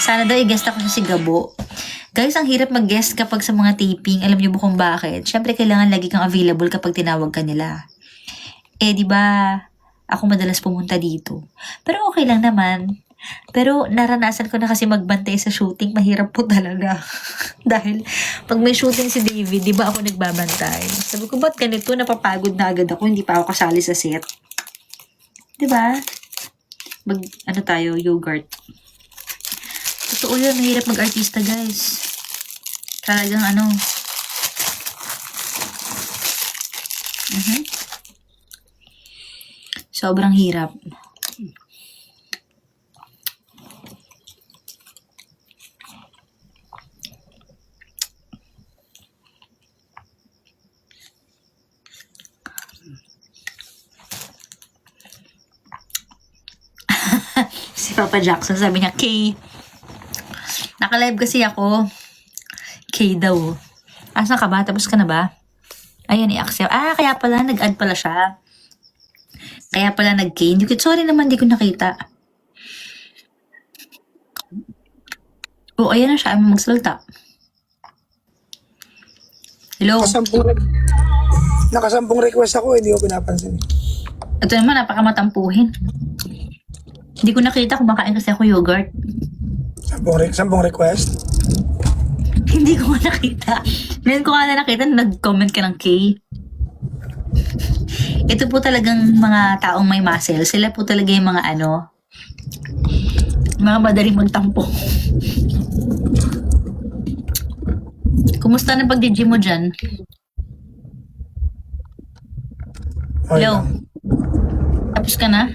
Sana daw i-guest ako sa si Gabo. Guys, ang hirap mag-guest kapag sa mga taping. Alam niyo ba kung bakit? Siyempre, kailangan lagi kang available kapag tinawag ka nila. Eh, di ba, ako madalas pumunta dito. Pero okay lang naman. Pero naranasan ko na kasi magbantay sa shooting. Mahirap po talaga. Dahil pag may shooting si David, di ba ako nagbabantay? Sabi ko, ba't ganito? Napapagod na agad ako. Hindi pa ako kasali sa set. Di ba? Ano tayo, yogurt. Totoo yun, mahirap mag-artista, guys. Talagang ano. Sobrang hirap. Si Papa Jackson, sabi niya, Kay, naka-live kasi ako. Kay daw. Asan ka ba? Tapos ka na ba? Ayan, i-accept. Kaya pala, nag-add pala siya. Kaya pala nag-Kay. Sorry naman, di ko nakita. Ayan na siya. Ay, magsalita. Hello? Nakasampung request ako, hindi ko pinapansin. Ito naman, napakamatampuhin. Hindi ko nakita, kumakain kasi ako yogurt. Sampung request? Hindi ko nakita. Ngayon ko nga na nakita, nag-comment ka ng K. Ito po talagang mga taong may muscle. Sila po talaga yung mga mga madaling magtampo. Kumusta na pag-gym mo dyan? Hello? Tapos ka na?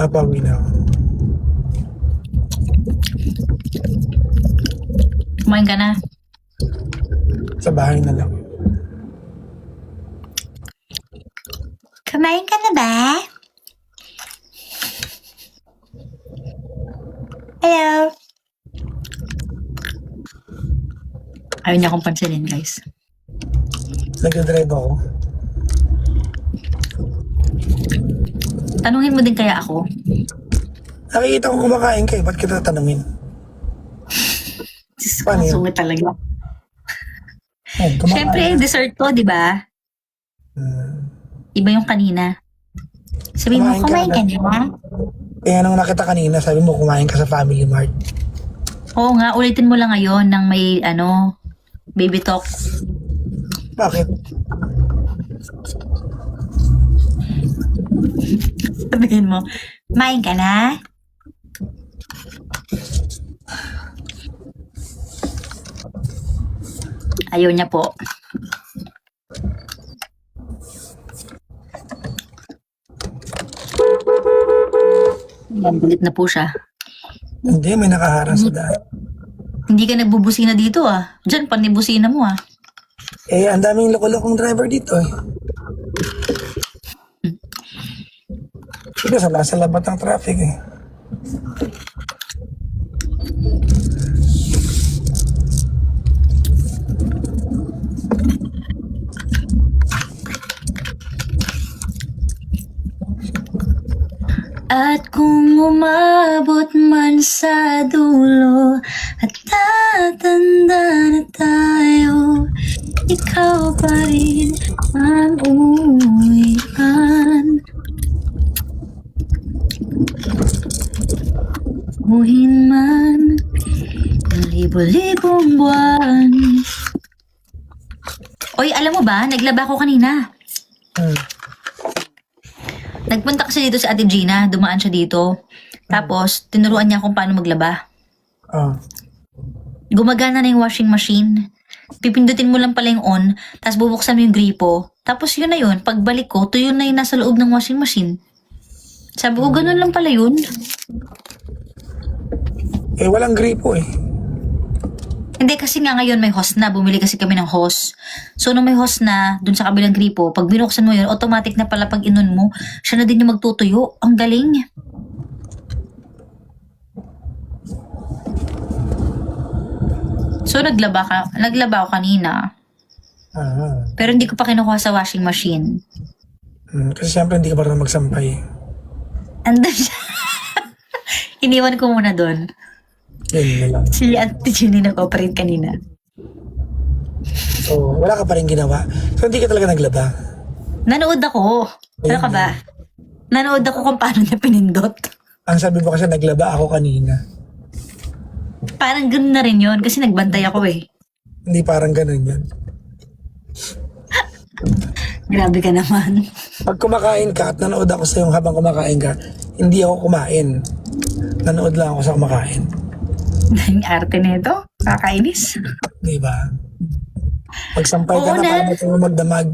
Pauwi na ako. Kumain ka na? Sa bahay na lang. Kumain ka na ba? Hello? Ayaw niya akong pansinin, guys. Nagdadrive ako. Tanungin mo din kaya ako? Nakikita ko kumakain ka eh. Ba't kita tanungin? Diyos ko, Paano yun? sungit talaga. Kumakain. Siyempre, dessert to, di ba? Iba yung kanina. Sabi mo, kumain ka na? Kaya nung nakita kanina, sabi mo kumain ka sa Family Mart. Oo nga, ulitin mo lang ngayon ng may, baby talk. Bakit? Sabihin mo, kumain ka na? Ayaw niya po. Galit na po siya. Hindi, may nakaharang sa daan. Hindi ka nagbubusina dito Diyan, panibusina mo Eh, ang daming loko-lokong driver dito eh. Sige, sa labat ng traffic eh. At kung umabot man sa dulo at tatanda na tayo, ikaw pa rin ang uwian. Muhin man ng libo-libong buwan. Oy, alam mo ba, naglaba ko kanina. Nagpunta kasi dito si Ate Gina, dumaan siya dito. Tapos, tinuruan niya kung paano maglaba. Gumagana na yung washing machine. Pipindutin mo lang pala yung on, tapos bubuksan mo yung gripo. Tapos yun na yun, pagbalik ko, tuyo na yung nasa loob ng washing machine. Sabi ko, ganun lang pala yun. Eh, walang gripo eh. Hindi kasi nga ngayon may hose na, bumili kasi kami ng hose. So nung may hose na, dun sa kabilang gripo, pag binuksan mo yun, automatic na pala pag inon mo, siya na din yung magtutuyo. Ang galing. So naglaba ako kanina. Pero hindi ko pa kinukuha sa washing machine. Kasi siyempre hindi ka marunong magsampay. Andun siya. Iniwan ko muna doon. Yun lang. Si Auntie Jenny nag-operate kanina. So, wala ka pa rin ginawa. So, hindi ka talaga naglaba. Nanood ako. Ano ka ba? Nanood ako kung paano niya pinindot. Ang sabi mo kasi naglaba ako kanina. Parang ganun na rin yun kasi nagbantay ako eh. Hindi parang ganun yan. Grabe ka naman. Pag kumakain ka at nanood ako sa yung habang kumakain ka, hindi ako kumain. Nanood lang ako sa kumakain. Ang arte nito. Kakainis. Di ba? Magsampay ka Oo na, na. para mo magdamag.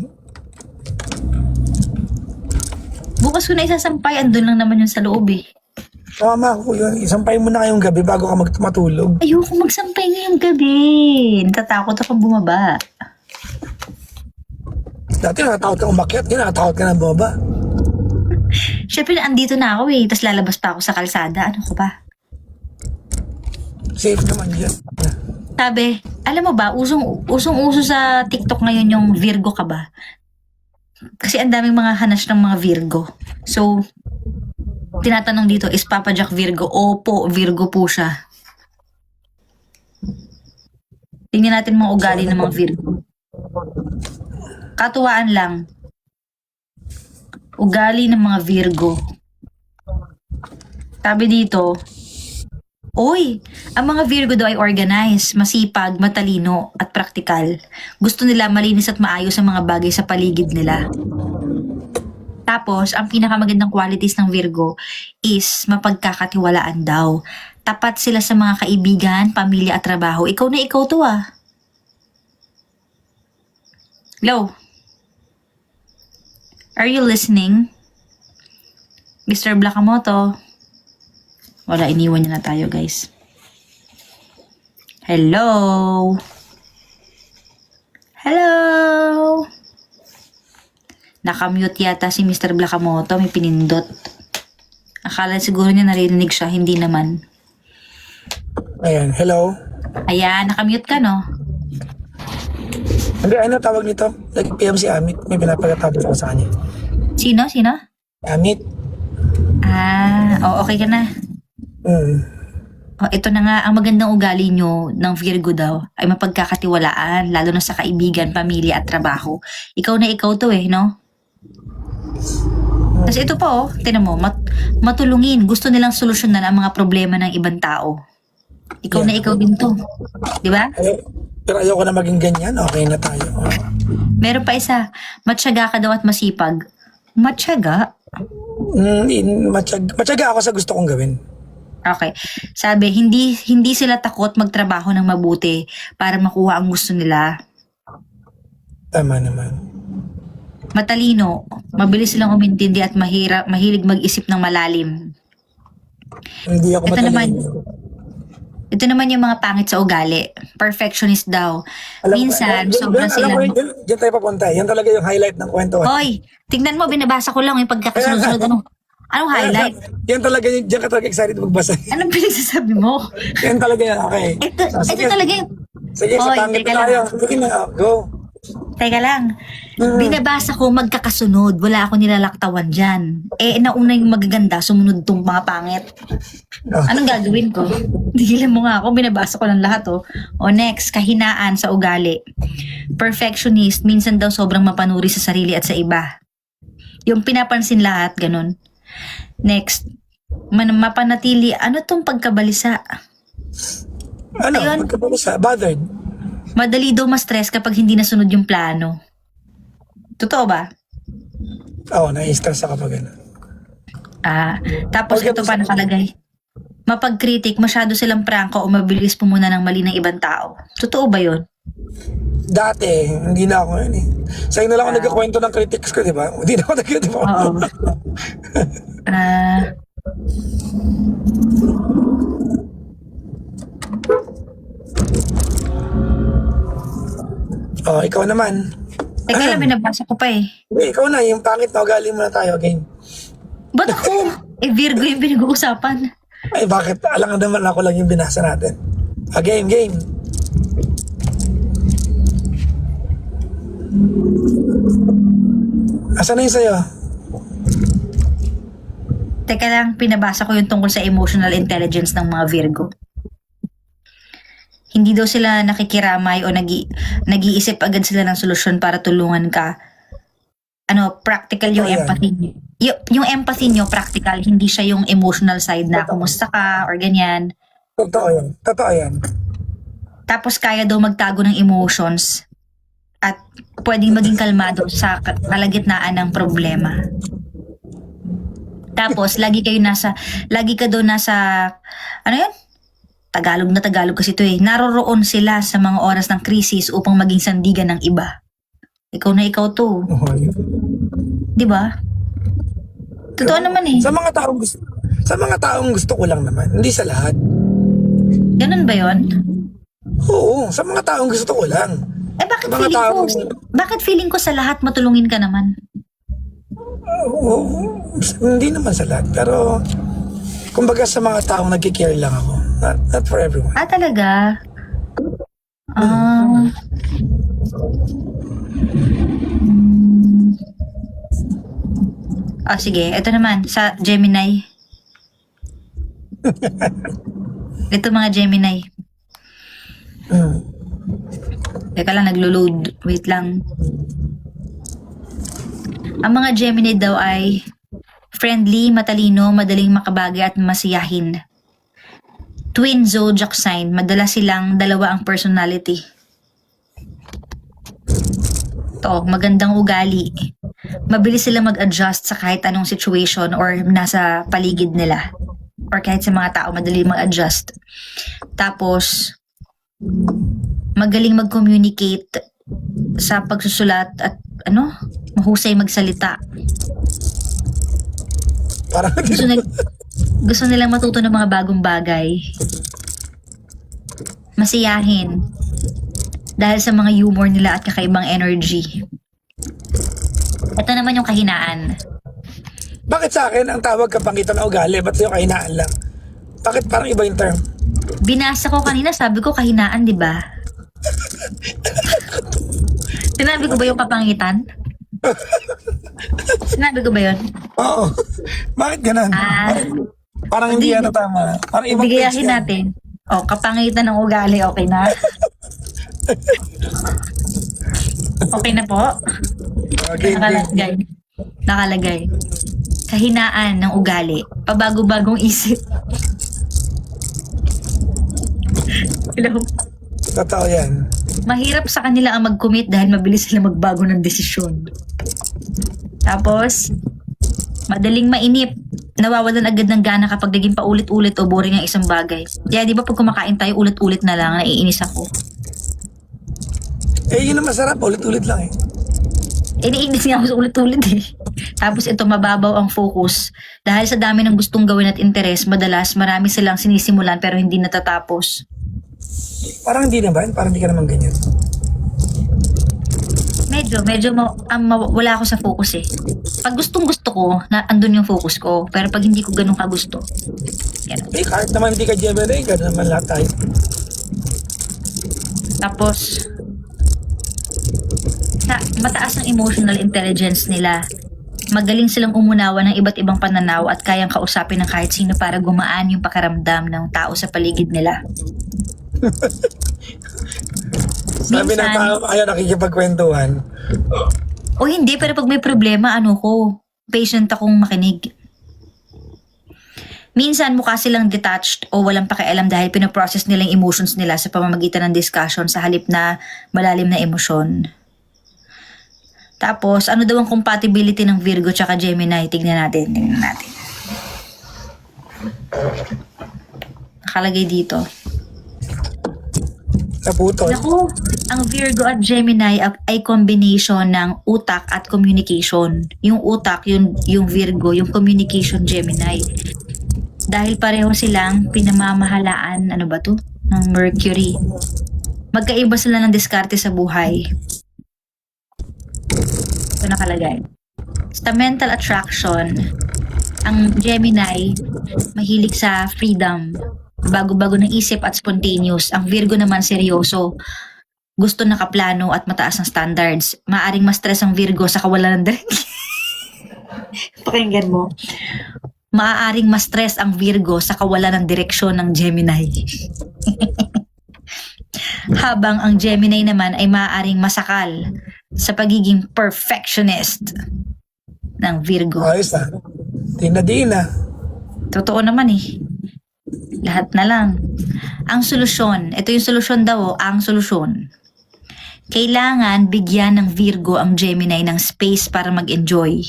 Bukas ko na isasampay. Andun lang naman yun sa loob eh. Mama ko yun, isampay mo na kayong gabi bago ka matulog. Ayoko magsampay ngayong gabi. Natatakot akong bumaba. Dati nakatakot ka umakyat, ngayon nakatakot ka na bumaba. Siyempre, andito na ako eh. Tapos lalabas pa ako sa kalsada. Ano ko ba? Safe naman yan. Sabi, alam mo ba, usong-uso sa TikTok ngayon yung Virgo ka ba? Kasi ang daming mga hanas ng mga Virgo. So, tinatanong dito, is Papa Jack Virgo? Opo, Virgo po siya. Tingnan natin mga ugali ng mga Virgo. Katuwaan lang. Ugali ng mga Virgo. Sabi dito, Oy, ang mga Virgo daw ay organized, masipag, matalino, at praktikal. Gusto nila malinis at maayos ang mga bagay sa paligid nila. Tapos, ang pinakamagandang qualities ng Virgo is mapagkakatiwalaan daw. Tapat sila sa mga kaibigan, pamilya at trabaho. Ikaw na ikaw to ah. Hello? Are you listening? Mr. Blakamoto? Wala, iniwan niya na tayo, guys. Hello? Hello? Nakamute yata si Mr. Blakamoto, may pinindot. Akala siguro niya narinig siya, hindi naman. Ayan, hello? Ayan, nakamute ka, no? Hindi, ano tawag nito? Nag-PM si Amit, may pinapagatabi ako sa kanya. Sino? Sino? Amit? Okay ka na. Ito na nga, ang magandang ugali nyo ng Virgo daw ay mapagkakatiwalaan, lalo na sa kaibigan, pamilya at trabaho. Ikaw na ikaw to eh, no? Tapos ito po, tinan mo, matulungin. Gusto nilang solusyonan ang mga problema ng ibang tao. Ikaw na ikaw din to. Di ba? Pero ayoko na maging ganyan, okay na tayo. Meron pa isa, matyaga ka daw at masipag. Matyaga? Matyaga ako sa gusto kong gawin. Okay. Sabi, hindi sila takot magtrabaho ng mabuti para makuha ang gusto nila. Tama naman. Matalino, mabilis silang umintindi at mahilig mag-isip ng malalim. Hindi ako Ito naman yung mga pangit sa ugali. Perfectionist daw. Minsan, sobrang silang... silang... Diyan tayo papunta. Yan talaga yung highlight ng kwento. Hoy, tingnan mo, binabasa ko lang yung pagkakasunod-sunod. Anong highlight? Yan talaga, diyan ka talaga excited magbasa. Anong pinagsasabi mo? Yan talaga yan, okay. Ito talaga yung... Sige, sa pangit na tayo. Sige na, go. Teka lang. Binabasa ko magkakasunod. Wala ako nilalaktawan dyan. Nauna yung magaganda, sumunod tong mga pangit. Anong gagawin ko? Tigilan mo nga ako. Binabasa ko lang lahat, oh. Next, kahinaan sa ugali. Perfectionist, minsan daw sobrang mapanuri sa sarili at sa iba. Yung pinapansin lahat, ganun. Next, mapanatili. Ano tong pagkabalisa? Ayun. Pagkabalisa? Bothered? Madali daw ma-stress kapag hindi nasunod yung plano. Totoo ba? Oo, na-stress ako pag gano'n. Tapos ito pa nakalagay. Mapag-critic, masyado silang prangko o mabilis pumuna ng mali ng ibang tao. Totoo ba yun? Dati, hindi na ako yun eh. Sa'yo na lang ako nagkakwento ng critics ko, di ba? Hindi na ako nagkakwento. Oo. Ikaw naman. Teka lang, binabasa ko pa eh. Ikaw na, yung pangit na ugali muna tayo again. Ba't ako? Virgo yung pinag-uusapan. Ay, bakit? Alam naman ako lang yung binasa natin. Game. Asan na yung sa'yo? Teka lang, pinabasa ko yung tungkol sa emotional intelligence ng mga Virgo. Hindi daw sila nakikiramay o nag-iisip agad sila ng solusyon para tulungan ka. Practical yung Ayan. empathy niyo. Yung empathy niyo practical, hindi siya yung emotional side na kumusta ka or ganyan. Totoo yan. Totoo yan. Tapos kaya daw magtago ng emotions at pwedeng maging kalmado sa kalagitnaan ng problema. Tapos lagi ka daw nasa, ano yun? Tagalog na Tagalog kasi ito eh. Naroroon sila sa mga oras ng krisis upang maging sandigan ng iba. Ikaw na ikaw to. Okay. Di ba? Totoo naman eh. Sa mga taong gusto ko lang naman, hindi sa lahat. Ganun ba yon? Oo, sa mga taong gusto ko lang. Bakit Mga feeling ko sa lahat matulungin ka naman? Oo, hindi naman sa lahat. Pero, kumbaga sa mga taong nagkikare lang ako. Not for everyone. Talaga? Sige. Ito naman, sa Gemini. Ito mga Gemini. Teka lang, naglo-load. Wait lang. Ang mga Gemini daw ay friendly, matalino, madaling makabagay at masiyahin. Twin zodiac sign, madalas silang dalawa ang personality. To, magandang ugali. Mabilis silang mag-adjust sa kahit anong situation or nasa paligid nila. Or kahit sa mga tao, madali mag-adjust. Tapos, magaling mag-communicate sa pagsusulat at mahusay magsalita. Parang Gusto nilang matuto ng mga bagong bagay. Masiyahin. Dahil sa mga humor nila at kakaibang energy. Ito naman yung kahinaan. bakit sa akin ang tawag kapangitan na ugali? Ba't sa'yo kahinaan lang? Bakit parang iba yung term? Binasa ko kanina, sabi ko kahinaan, di ba? Sinabi ko ba yung kapangitan? Sinabi ko ba yun? Oo. Bakit ganun? Parang hindi yan tama. Parang ibang page Bigayahin yan. natin. Kapangitan ng ugali, okay na? Okay na po? Okay, Nakalagay. Kahinaan ng ugali. Pabago-bagong isip. Hello? Totoo yan. Mahirap sa kanila ang mag-commit dahil mabilis sila magbago ng desisyon. Tapos, madaling mainip. Nawawalan agad ng gana kapag naging paulit-ulit o boring ang isang bagay. Kaya di ba pag kumakain tayo, ulit-ulit na lang, naiinis ako. Yun ang masarap. Ulit-ulit lang eh. Iniinis nga ako sa ulit-ulit eh. Tapos ito, mababaw ang focus. Dahil sa dami ng gustong gawin at interes, madalas marami silang sinisimulan pero hindi natatapos. Parang hindi naman. Parang hindi ka naman ganyan. Medyo wala ako sa focus eh. Pag gustong gusto ko, andun yung focus ko. Pero pag hindi ko ganun kagusto, yan. Kahit naman hindi ka Gemini, gano'n naman lahat tayo. Tapos, mataas ang emotional intelligence nila. Magaling silang umunawa ng iba't ibang pananaw at kayang kausapin ng kahit sino para gumaan yung pakiramdam ng tao sa paligid nila. Sabi ng tao, ayaw nakikipagkwentuhan. O hindi, pero pag may problema, patient akong makinig. Minsan mukha silang detached o walang pakialam dahil pinoprocess nila yung emotions nila sa pamamagitan ng discussion sa halip na malalim na emosyon. Tapos, ano daw ang compatibility ng Virgo tsaka Gemini? Tignan natin. Nakalagay dito. Naputol. Naku, ang Virgo at Gemini ay combination ng utak at communication. Yung utak, yung Virgo, yung communication Gemini. Dahil pareho silang pinamamahalaan, ng Mercury. Magkaiba sila ng diskarte sa buhay. Ito nakalagay. Sa mental attraction, ang Gemini mahilig sa freedom, bago-bago ng isip at spontaneous. Ang Virgo naman seryoso, gusto nakaplano at mataas ang standards. Maaring ma-stress ang Virgo sa kawalan ng direksyon. Pakinggan mo. Maaaring ma-stress ang Virgo sa kawalan ng direksyon ng Gemini. Habang ang Gemini naman ay maaaring masakal sa pagiging perfectionist ng Virgo. Ayos na. Di na. Totoo naman eh. Lahat na lang. Ang solusyon, ito yung solusyon daw, ang solusyon. Kailangan bigyan ng Virgo ang Gemini ng space para mag-enjoy.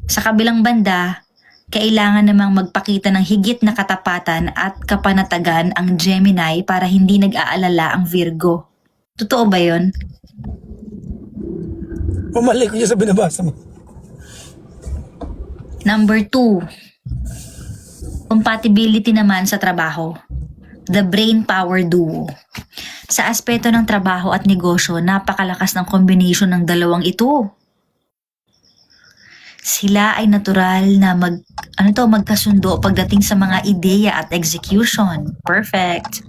Sa kabilang banda, kailangan namang magpakita ng higit na katapatan at kapanatagan ang Gemini para hindi nag-aalala ang Virgo. Totoo ba yun? Pumalik ko dyan sa binabasa mo. Number 2. Compatibility naman sa trabaho. The brain power duo. Sa aspeto ng trabaho at negosyo, napakalakas ng combination ng dalawang ito. Sila ay natural na magkasundo pagdating sa mga ideya at execution. Perfect.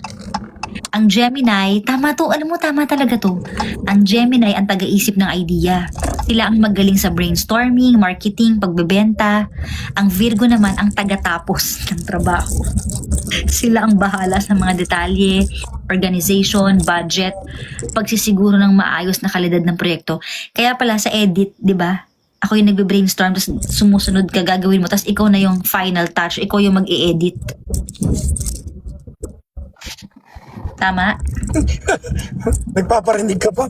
Ang Gemini, tama to, tama talaga to. Ang Gemini ang taga-isip ng idea. Sila ang magaling sa brainstorming, marketing, pagbebenta. Ang Virgo naman ang taga-tapos ng trabaho. Sila ang bahala sa mga detalye, organization, budget, pagsisiguro ng maayos na kalidad ng proyekto. Kaya pala sa edit, di ba? Ako yung nagbe-brainstorm, tapos sumusunod ka, gagawin mo, tapos ikaw na yung final touch, ikaw yung mag-i-edit. Tama? Nagpaparinig ka pa.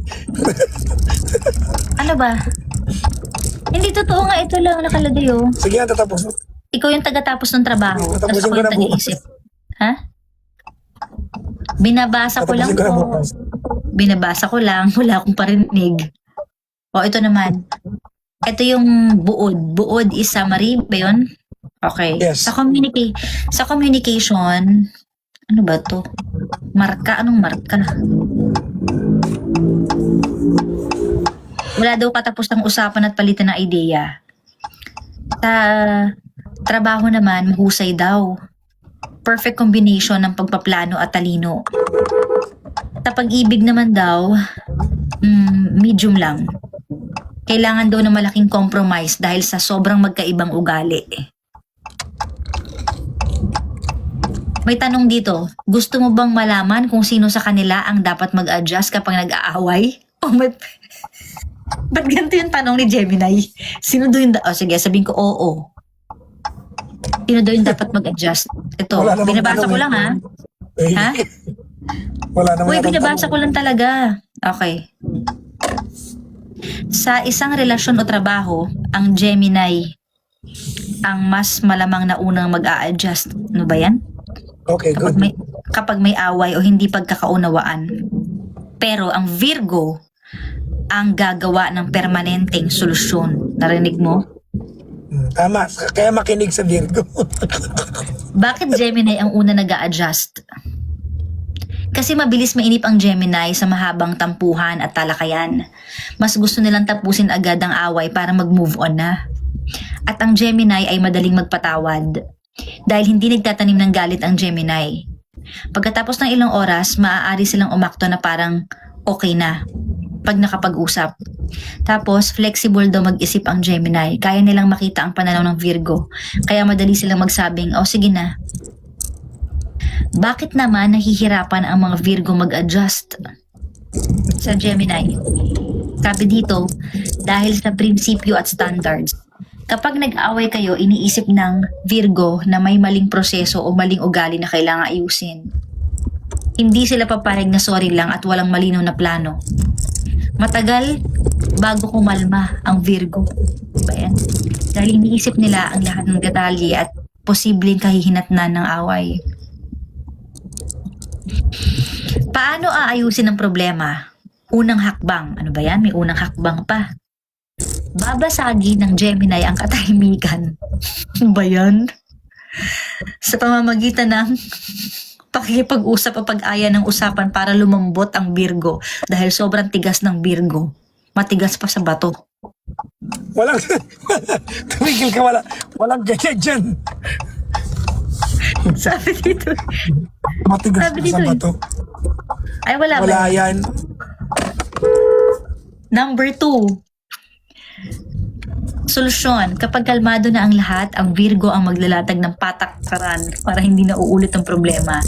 Ano ba? Hindi totoo nga, ito lang nakalagay oh. Sige nga, tatapos mo. Ikaw yung taga-tapos ng trabaho, tapos Tatapusin ako ko yung na bukas. taga-isip. Ha? Binabasa ko lang Tatapusin ko na to. bukas. Binabasa ko lang, wala akong parinig. O, ito naman. Ito yung buod. Buod is summary ba yun? Okay. Yes. Sa communication, ano ba to? Marka? Anong marka? Wala daw katapos ng usapan at palitan ng ideya. Sa trabaho naman, mahusay daw. Perfect combination ng pagpaplano at talino. Sa pag-ibig naman daw, medium lang. Kailangan daw ng malaking compromise dahil sa sobrang magkaibang ugali. May tanong dito, gusto mo bang malaman kung sino sa kanila ang dapat mag-adjust kapag nag-aaway? Oh my... Ba't ganito yung tanong ni Gemini? Sino daw yung... sige, sabihin ko, oo. Sino daw yung dapat mag-adjust? Ito, Wala namang binabasa tanong ko eh. lang ha. Eh, Ha? Wala naman Uy, akong binabasa tanong. ko lang talaga. Okay. Sa isang relasyon o trabaho, ang Gemini ang mas malamang na unang mag-a-adjust. Ano ba yan? Okay, good. Kapag may away o hindi pagkakaunawaan. Pero ang Virgo ang gagawa ng permanenteng solusyon. Narinig mo? Tama. Kaya makinig sa Virgo. Bakit Gemini ang una nag-a-adjust? Kasi mabilis mainip ang Gemini sa mahabang tampuhan at talakayan. Mas gusto nilang tapusin agad ang away para mag-move on na. At ang Gemini ay madaling magpatawad. Dahil hindi nagtatanim ng galit ang Gemini. Pagkatapos ng ilang oras, maaari silang umakto na parang okay na pag nakapag-usap. Tapos, flexible daw mag-isip ang Gemini. Kaya nilang makita ang pananaw ng Virgo. Kaya madali silang magsabing, sige na. Bakit naman nahihirapan ang mga Virgo mag-adjust sa Gemini? Sabi dito, dahil sa prinsipyo at standards. Kapag nag-away kayo, iniisip ng Virgo na may maling proseso o maling ugali na kailangan ayusin. Hindi sila papayag na sorry lang at walang malinaw na plano. Matagal bago kumalma ang Virgo. Diba yan? Dahil iniisip nila ang lahat ng detalye at posibleng kahihinatnan ng away. Paano aayusin ang problema? Unang hakbang. Ano ba yan? May unang hakbang pa. Babasagin ng Gemini ang katahimikan. Ano ba yan? Sa pamamagitan ng pakikipag-usap o pag-aya ng usapan para lumambot ang Virgo dahil sobrang tigas ng Virgo. Matigas pa sa bato. Walang... Tumigil ka, walang ganyan dyan. Sabi dito. Matigas Sabi pa sa dito eh. bato. Ay, wala ba? Wala yan. Number 2. Solusyon. Kapag kalmado na ang lahat, ang Virgo ang maglalatag ng patakaran para hindi na uulit ang problema.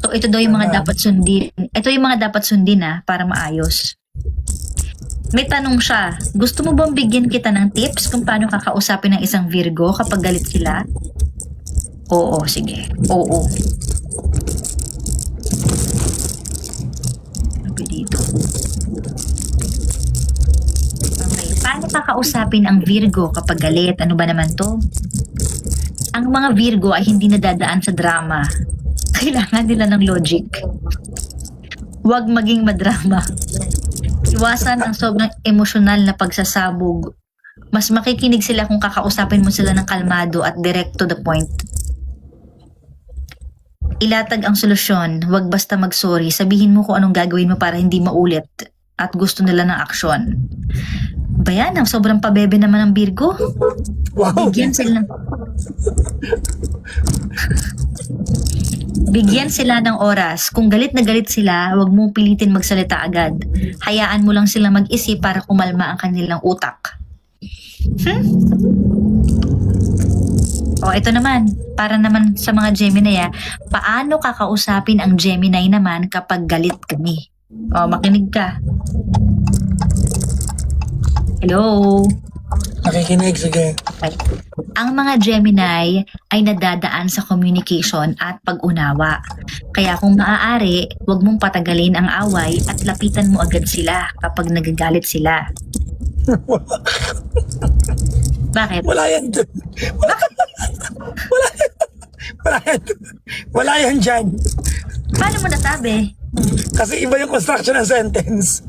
So, ito daw yung mga dapat sundin. Ito yung mga dapat sundin para maayos. May tanong siya, gusto mo bang bigyan kita ng tips kung paano kakausapin ng isang Virgo kapag galit sila? Oo, sige. Oo. Sabi dito. Okay, paano kakausapin ang Virgo kapag galit? Ano ba naman to? Ang mga Virgo ay hindi nadadaan sa drama. Kailangan nila ng logic. Huwag maging madrama. Iwasan ang sobrang emosyonal na pagsasabog. Mas makikinig sila kung kakausapin mo sila ng kalmado at direct to the point. Ilatag ang solusyon, huwag basta mag-sorry. Sabihin mo kung anong gagawin mo para hindi maulit at gusto nila ng aksyon. Bayan, ang sobrang pabebe naman ng Virgo. Wow! Bigyan sila ng oras. Kung galit na galit sila, huwag mong pilitin magsalita agad. Hayaan mo lang sila mag-isip para kumalma ang kanilang utak. O, ito naman. Para naman sa mga Gemini, paano kakausapin ang Gemini naman kapag galit kami? O, makinig ka. Hello? Nakikinig, sige. Okay. Ang mga Gemini ay nadadaan sa communication at pag-unawa. Kaya kung maaari, huwag mong patagalin ang away at lapitan mo agad sila kapag nagagalit sila. Bakit? Wala yan dun. Wala yan dyan. Paano mo nasabi? Kasi iba yung construction ng sentence.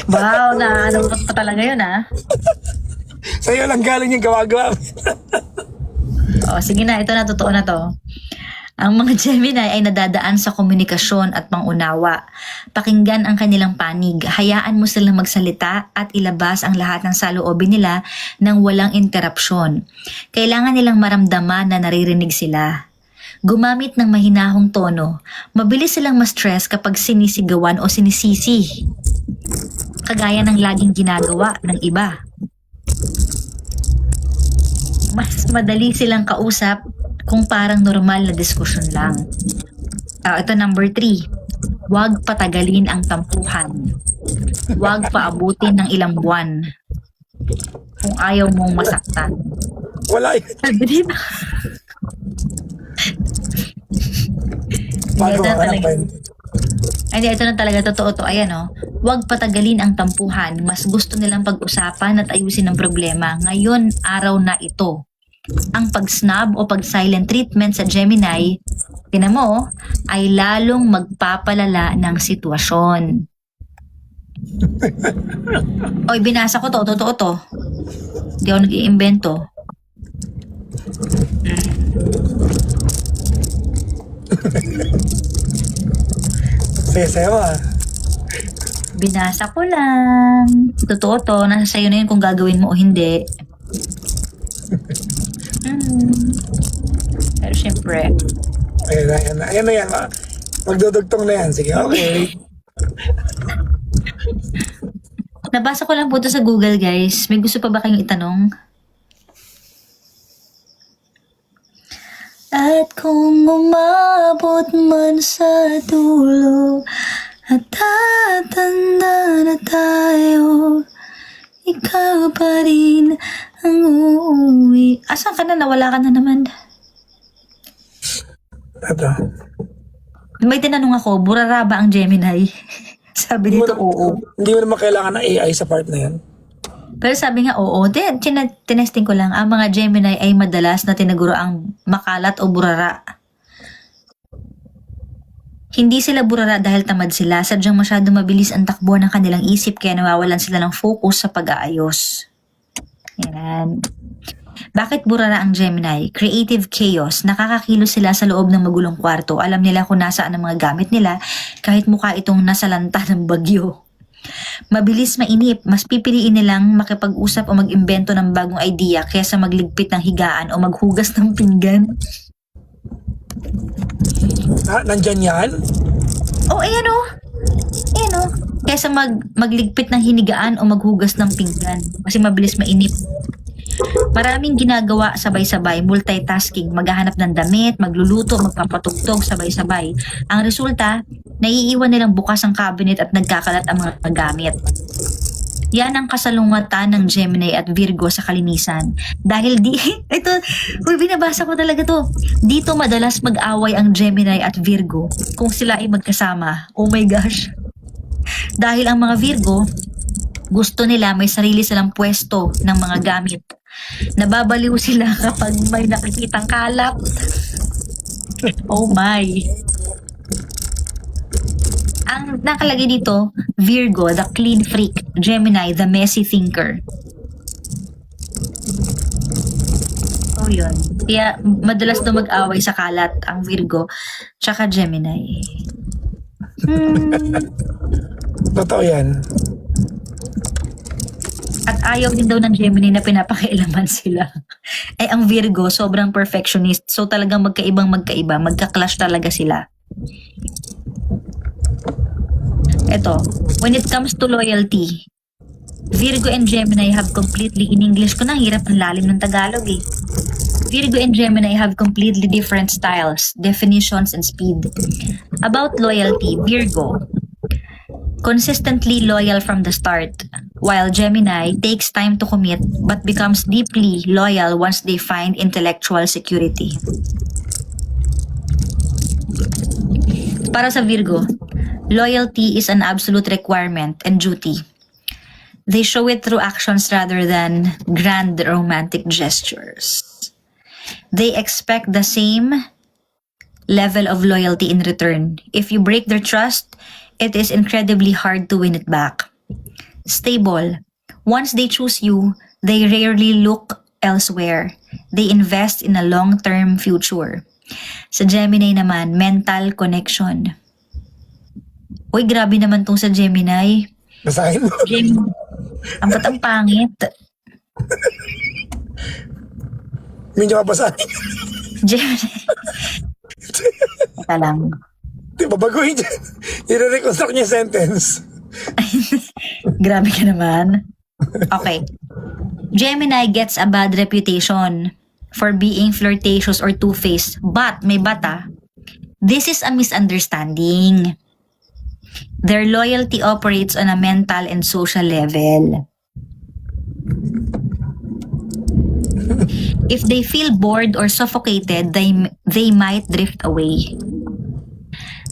Wow, na-ano pa talaga yun Sa'yo lang galing yung gawa-gawa. O, sige na, ito na, totoo na to. Ang mga Gemini ay nadadaan sa komunikasyon at pangunawa. Pakinggan ang kanilang panig. Hayaan mo silang magsalita at ilabas ang lahat ng saloobin nila nang walang interrupsyon. Kailangan nilang maramdaman na naririnig sila. Gumamit ng mahinahong tono. Mabilis silang ma-stress kapag sinisigawan o sinisisi. Kagaya ng laging ginagawa ng iba. Mas madali silang kausap kung parang normal na diskusyon lang. Ito number 3. Huwag patagalin ang tampuhan. Huwag paabutin ng ilang buwan. Kung ayaw mong masaktan. Wala yan. Sabi dito. Bago Ito na talaga. makanapan. Ay, ito na talaga, totoo to. Ayan huwag patagalin ang tampuhan. Mas gusto nilang pag-usapan at ayusin ang problema. Ngayon, araw na ito. Ang pag-snub o pag-silent treatment sa Gemini, tinan mo, ay lalong magpapalala ng sitwasyon. Oy, binasa ko to, totoo to. Hindi ako nag-iimbento. Sayo Binasa ko lang. Totoo to, nasa sayo na yun kung gagawin mo o hindi. Pero syempre, Ayan na yan. Magdudugtong na yan. Sige, okay. nabasa ko lang po to sa Google, guys. May gusto pa ba kayong itanong? At kung umabot man sa dulo at tatanda na tayo, ikaw pa rin ang uuwi. Asan ka na? Nawala ka na naman. Ito. May tinanong ako, burara ba ang Gemini? Sabi dito, oo. Hindi mo naman kailangan ng AI sa part na yan. Pero sabi nga, oo. Then, tinesting ko lang, ang mga Gemini ay madalas na tinaguro ang makalat o burara. Hindi sila burara dahil tamad sila, sadyang masyado mabilis ang takbo ng kanilang isip kaya nawawalan sila ng focus sa pag-aayos. Yan. Bakit burara ang Gemini? Creative chaos. Nakakakilos sila sa loob ng magulong kwarto. Alam nila kung nasaan ang mga gamit nila kahit mukha itong nasa lanta ng bagyo. Mabilis mainip, mas pipiliin nilang makipag-usap o mag-imbento ng bagong idea kaysa magligpit ng higaan o maghugas ng pinggan. Nandyan yan? Oh, ayan o. Ayan o. Kaysa magligpit ng hinigaan o maghugas ng pinggan. Kasi mabilis mainip. Maraming ginagawa sabay-sabay, multitasking, maghahanap ng damit, magluluto, magpapatugtog sabay-sabay. Ang resulta, naiiwan nilang bukas ang cabinet at nagkakalat ang mga gamit. Yan ang kasalungatan ng Gemini at Virgo sa kalinisan. Dahil ito, binabasa ko talaga to. Dito madalas mag-away ang Gemini at Virgo kung sila ay magkasama. Oh my gosh. Dahil ang mga Virgo, gusto nila may sarili silang pwesto ng mga gamit. Nababaliw sila kapag may nakikitang kalat. Oh my. Ang nakalagay dito, Virgo, the clean freak. Gemini, the messy thinker. Oh, yun. Kaya madalas na mag-away sa kalat ang Virgo tsaka Gemini. Totoo yan. At ayaw din daw ng Gemini na pinapakailaman sila. Ang Virgo, sobrang perfectionist. So talagang magkaiba. Magka-clash talaga sila. Ito, when it comes to loyalty, Virgo and Gemini have completely, in English ko na, hirap ang lalim ng Tagalog eh. Virgo and Gemini have completely different styles, definitions, and speed. About loyalty, Virgo, consistently loyal from the start, while Gemini takes time to commit but becomes deeply loyal once they find intellectual security. Para sa Virgo, loyalty is an absolute requirement and duty. They show it through actions rather than grand romantic gestures. They expect the same level of loyalty in return. If you break their trust, it is incredibly hard to win it back. Stable. Once they choose you, they rarely look elsewhere. They invest in a long-term future. Sa Gemini naman, mental connection. Uy, grabe naman tong sa Gemini. Basahin mo. Gemini. Ang pangit. Medyo mabasahin. Gemini. Ito lang. Di ba baguhin dyan? I-reconstruct niya yung sentence. Grabe ka naman. Okay. Gemini gets a bad reputation for being flirtatious or two-faced. But, may bata, this is a misunderstanding. Their loyalty operates on a mental and social level. If they feel bored or suffocated, they might drift away.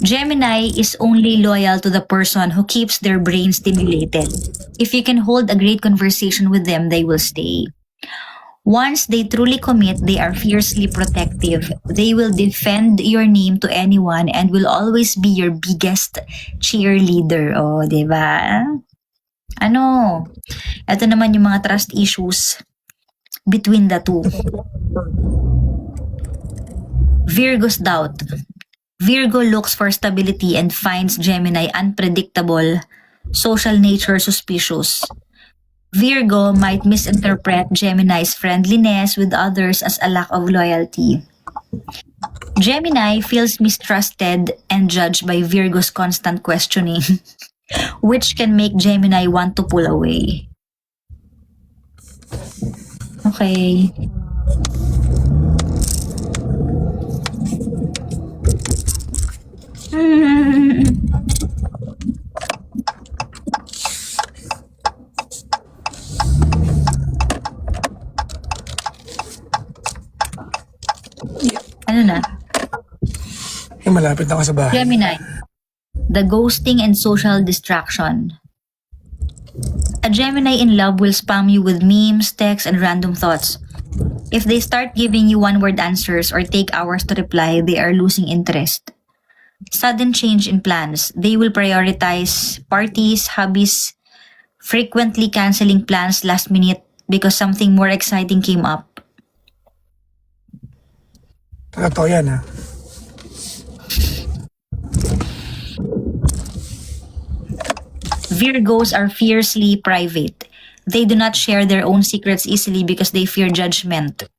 Gemini is only loyal to the person who keeps their brain stimulated. If you can hold a great conversation with them, they will stay. Once they truly commit, they are fiercely protective. They will defend your name to anyone and will always be your biggest cheerleader. Oh, diba? Ito naman yung mga trust issues between the two. Virgo's doubt. Virgo looks for stability and finds Gemini unpredictable, social nature suspicious. Virgo might misinterpret Gemini's friendliness with others as a lack of loyalty. Gemini feels mistrusted and judged by Virgo's constant questioning, which can make Gemini want to pull away. Okay. Ano na? Malapit na ako sa bahay. Gemini. The ghosting and social distraction. A Gemini in love will spam you with memes, texts, and random thoughts. If they start giving you one-word answers or take hours to reply, they are losing interest. Sudden change in plans. They will prioritize parties, hobbies, frequently canceling plans last minute because something more exciting came up. Totoo yan, ha? Virgos are fiercely private. They do not share their own secrets easily because they fear judgment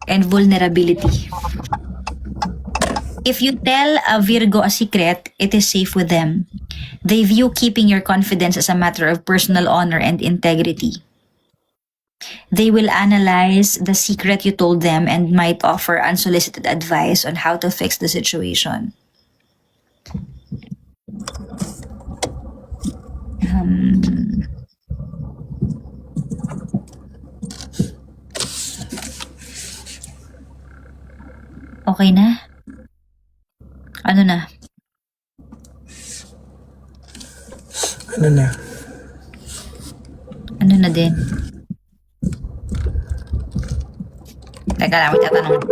and vulnerability. If you tell a Virgo a secret, it is safe with them. They view keeping your confidence as a matter of personal honor and integrity. They will analyze the secret you told them and might offer unsolicited advice on how to fix the situation. Okay na? Ano na? Ano na? Ano na din? Teka lang, may tatanong.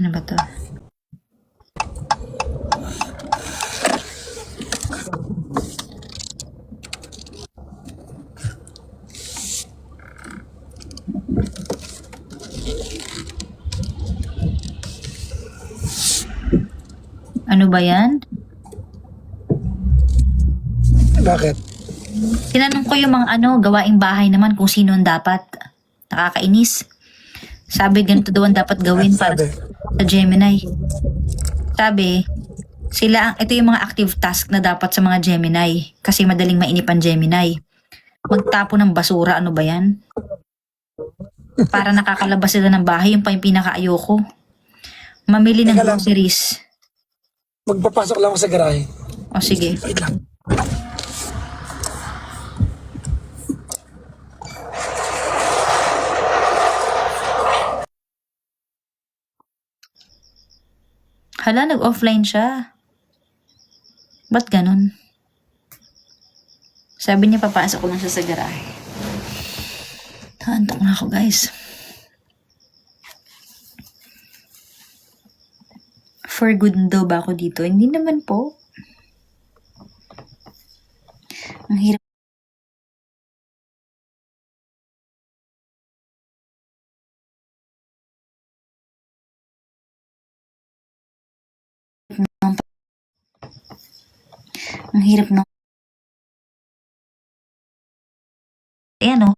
Ano ba to? Ano ba yan? Bakit? Tinanong ko yung mga gawaing bahay naman kung sino ang dapat. Nakakainis. Sabi ganito daw ang dapat gawin para Sabi. sa Gemini. Sabi, ito yung mga active task na dapat sa mga Gemini. Kasi madaling mainip ang Gemini. Magtapo ng basura, ano ba yan? Para nakakalabas sila ng bahay, yung pa yung pinaka-ayoko. Mamili ng Teka lang. groceries. Magpapasok lang ako sa garahe. O sige. Wait lang. Hala, nag-offline siya. Ba't ganun? Sabi niya papasok ko lang siya sa garahe. Naantok na ako, guys. For good daw ba ako dito? Hindi naman po. Ang hirap. Ang hirap na. Ayan o.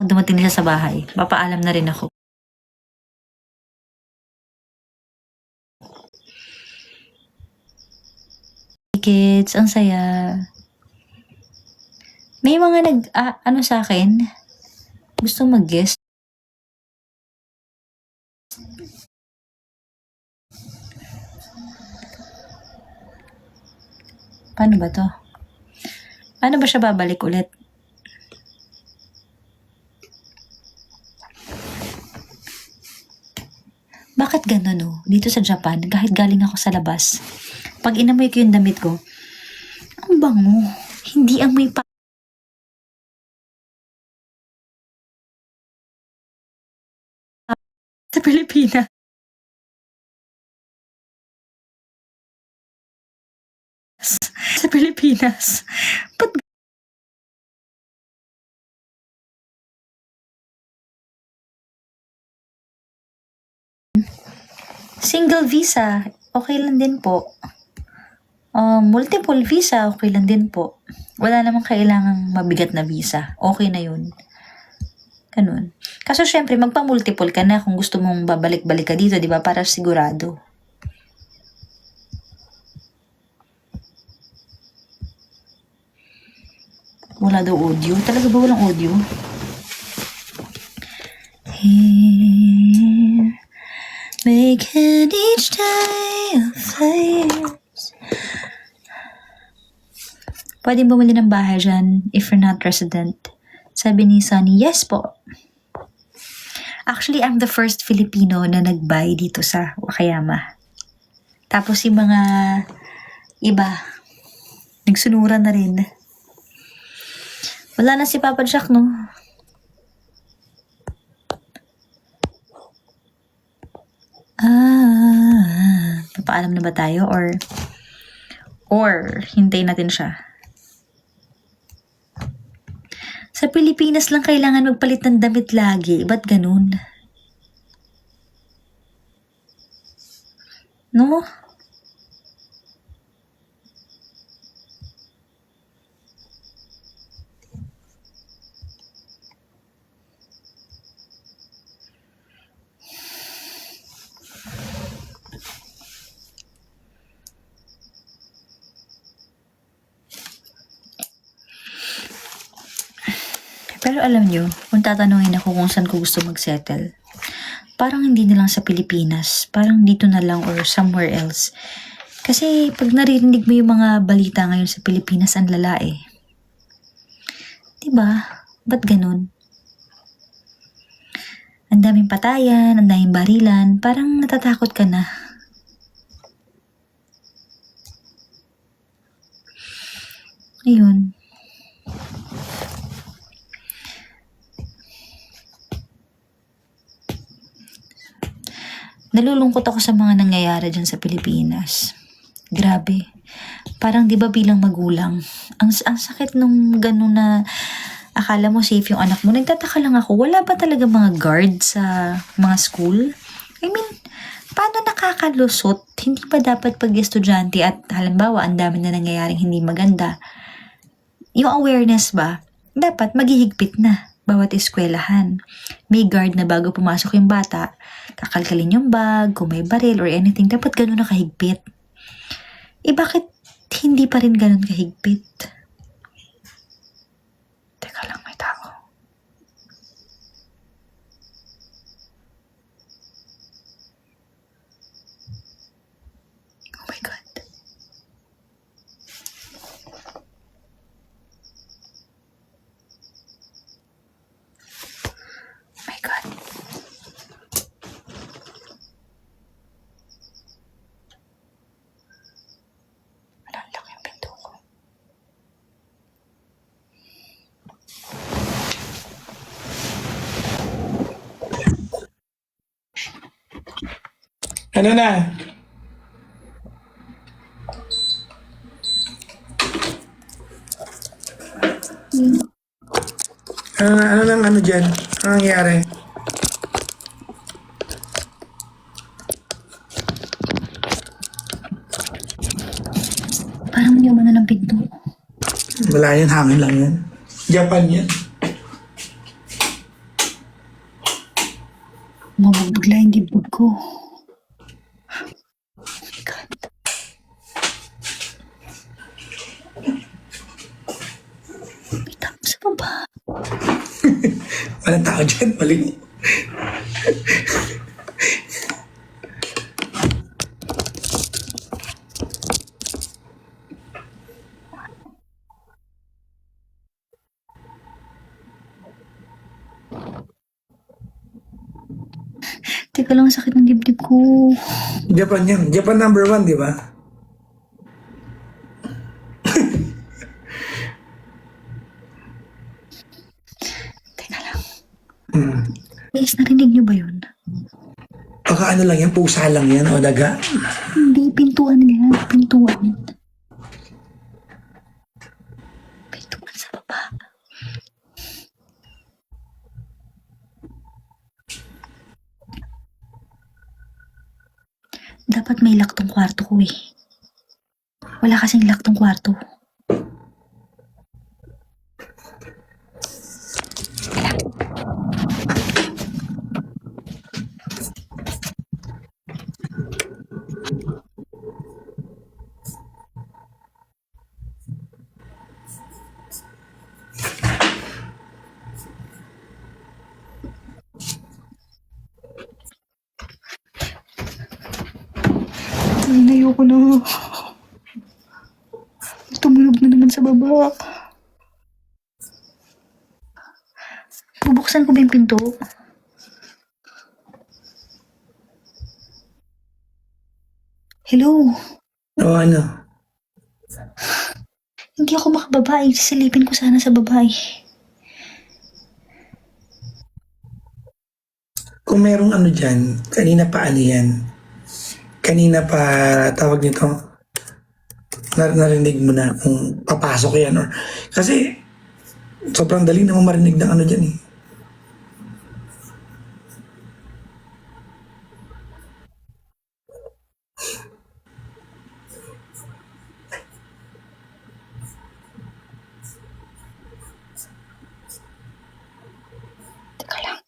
Dumating na siya sa bahay. Papaalam na rin ako. Kids, ang saya. May mga sa akin, gusto mag-guest. Paano ba to? Paano ba siya babalik ulit? Bakit ganun Dito sa Japan, kahit galing ako sa labas, pag inamoy ko yung damit ko, ang bango. Hindi amoy pa. Sa Pilipinas. Sa Pilipinas. Ba't single visa, okay lang din po. Multiple visa, okay lang din po. Wala namang kailangang mabigat na visa. Okay na yun. Ganun. Kaso syempre, magpa-multiple ka na kung gusto mong babalik-balik ka dito, di ba? Para sigurado. Wala daw audio. Talaga ba walang audio? Here, making each day a face. Pwede bumili ng bahay dyan if you're not resident. Sabi ni Sunny, yes po. Actually, I'm the first Filipino na nag-buy dito sa Wakayama. Tapos yung mga iba, nagsunuran na rin. Wala na si Papa Jack, no? Papaalam na ba tayo? Or hintayin natin siya? Sa Pilipinas lang kailangan magpalit ng damit lagi. Ba't ganun? No? Pero alam nyo, kung tatanungin ako kung saan ko gusto mag-settle, parang hindi na lang sa Pilipinas, parang dito na lang or somewhere else. Kasi pag naririnig mo yung mga balita ngayon sa Pilipinas, ang lala eh. Diba? Ba't ganun? Ang daming patayan, ang daming barilan, parang natatakot ka na. Ayun. Nalulungkot ako sa mga nangyayari dyan sa Pilipinas. Grabe. Parang 'di ba bilang magulang, ang sakit nung gano'n na akala mo safe yung anak mo. Nagtataka lang ako, wala ba talaga mga guard sa mga school? I mean, paano nakakalusot? Hindi ba dapat pag estudyante at halimbawa ang dami na nangyayaring hindi maganda, yung awareness ba, dapat maghihigpit na bawat eskwelahan. May guard na bago pumasok yung bata, kakalkalin yung bag, kung may baril or anything, dapat ganun na kahigpit. Eh bakit hindi pa rin ganun kahigpit? Teka lang, may tao. Oh my God. Oh my God. Nalalak yung pinto ko. Ano na? Ano nang ano dyan? Ano nangyari? Parang may umano ng pinto. Wala yan, hangin lang yan. Japan yan. Mabubigla yung dibdib ko. Oh my God. May tao sa baba. Walang tao dyan, mali mo. Teka lang, ang sakit ng dibdib ko. Japan yan. Japan number 1, di ba? Teka lang. Guys, narinig niyo ba yun? Baka ano lang yan, pusa lang yan o daga. Hindi, pintuan yan. Pintuan. Pintuan sa baba. Dapat may lock tong kwarto ko eh. Wala kasing lock tong kwarto. Ay, ayoko na. Tumunog na naman sa baba. Bubuksan ko ba yung pinto? Hello? O ano? Hindi ako makababa eh. Sisilipin ko sana sa baba eh. Kung merong ano dyan, kanina pa ano yan? Kanina pa tawag nito, narinig mo na kung papasok yan or... Kasi sobrang dali naman marinig ng ano dyan eh. Teka lang.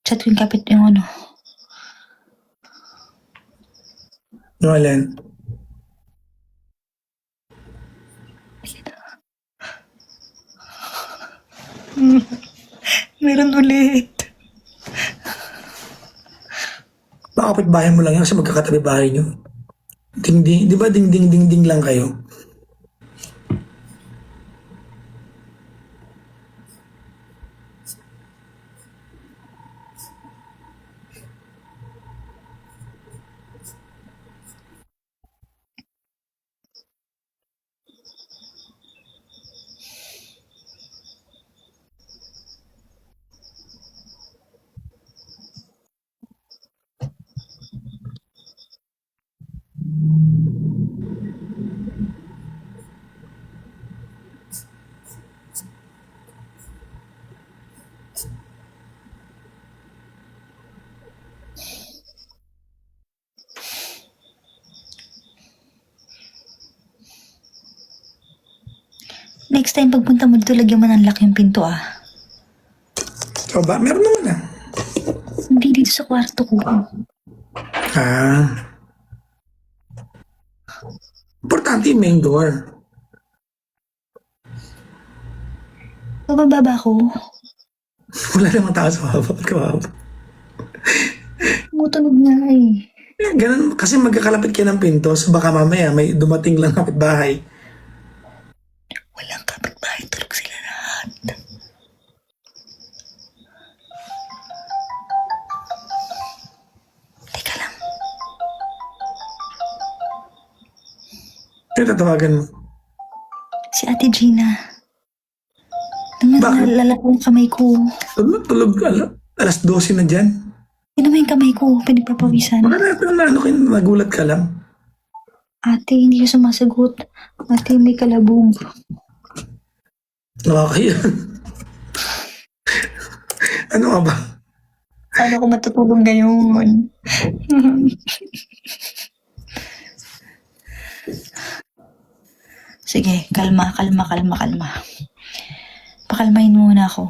Chat ko yung kapit yung ano. No, Alan? Meron ulit. Baka kapitbahay mo lang yan kasi magkakatabi bahay nyo. Ding-ding, di ba ding-ding-ding-ding lang kayo? Next time, pagpunta mo dito, lagyan mo ng lock yung pinto ah. O ba? Meron naman ah. Hindi dito sa kwarto ko. Ah. Importante yung main door. Bababa ba ako? Wala namang tao sa baba. Kawawa. Tumutunog nga eh. Ganun, kasi magkakalapit kayo ng pinto, so baka mamaya may dumating lang kapitbahay. Walang kapitbahay, tulog sila lahat. Teka lang. Kaya tatawagan mo. Si Ate Gina. Bakit? Nalalala ko yung kamay ko. Tulog, alas 12 na dyan. Yun naman yung kamay ko, pinagpapawisan. Baka ano kayo, nagulat ka lang. Ate, hindi ka sumasagot. Ate, may kalabog. Nakakaya. Ano ka ba? Paano ko matutulog ngayon? Sige, kalma. Pakalmahin muna ako.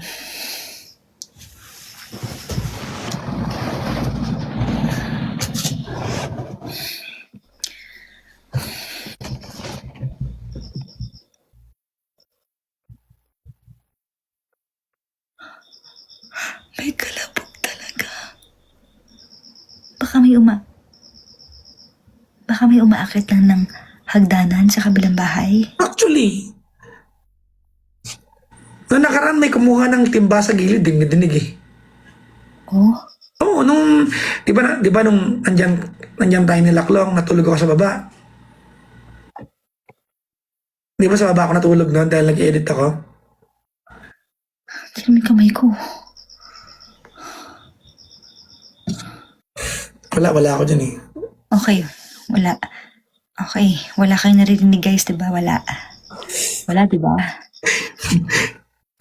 May kalabog talaga. Baka may umaakit lang ng hagdanan sa kabilang bahay. Actually, noong nakaraan may kumuha ng timba sa gilid, dinig eh. Oh, Oo, di ba nung andyan tayo ni Laklong, natulog ako sa baba. Di ba sa baba ako natulog noon dahil nag-edit ako? sino may kamay ko? Wala ako dyan eh. Okay, wala. Okay, wala kayong naririnig guys, diba? Wala, diba?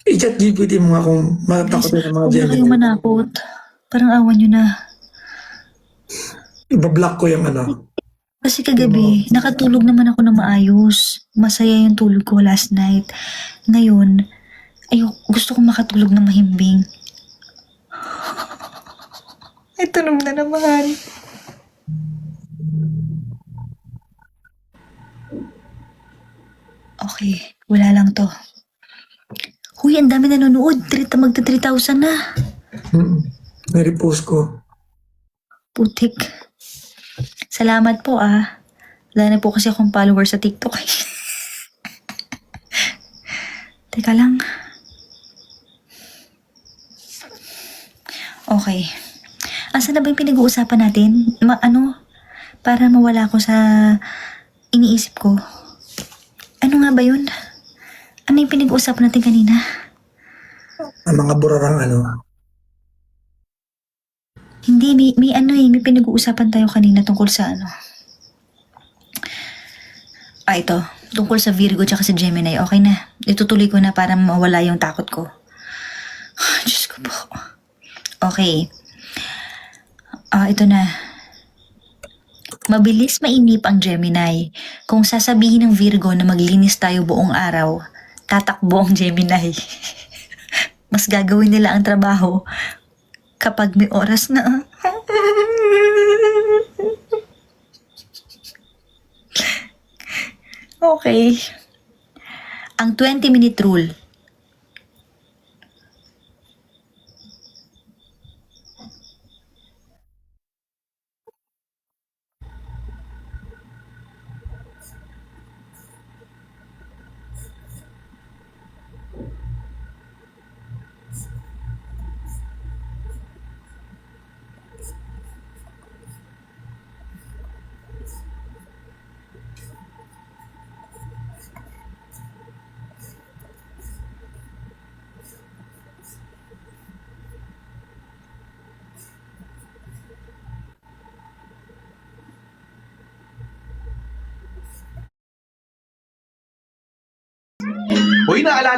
I-chat GPT mo nga kung matakotin ng mga Huwag na Gemini. kayong manakot. Parang awan nyo na. Ibablock ko yung ano. Kasi kagabi, nakatulog naman ako na maayos. Masaya yung tulog ko last night. Ngayon, gusto kong makatulog na mahimbing. Ay, tunog na naman. Okay, wala lang to. Huy, ang dami nanonood. Magta 3,000 na. Nirepost ko. Putik. Salamat po ah. Wala na po kasi akong follower sa TikTok. Teka lang. Okay. Asa na ba yung pinag-uusapan natin? Para mawala ko sa iniisip ko. Ano nga ba yun? Ano yung pinag-uusapan natin kanina? Ang mga burarang ano. Hindi, may pinag-uusapan tayo kanina tungkol sa ano. Ito. Tungkol sa Virgo tsaka sa Gemini. Okay na. Itutuloy ko na para mawala yung takot ko. Diyos ko po. Okay. Ito na. Mabilis mainip ang Gemini. Kung sasabihin ng Virgo na maglinis tayo buong araw, tatakbo ang Gemini. Mas gagawin nila ang trabaho kapag may oras na. Okay. Ang 20-minute rule. Uy, naalala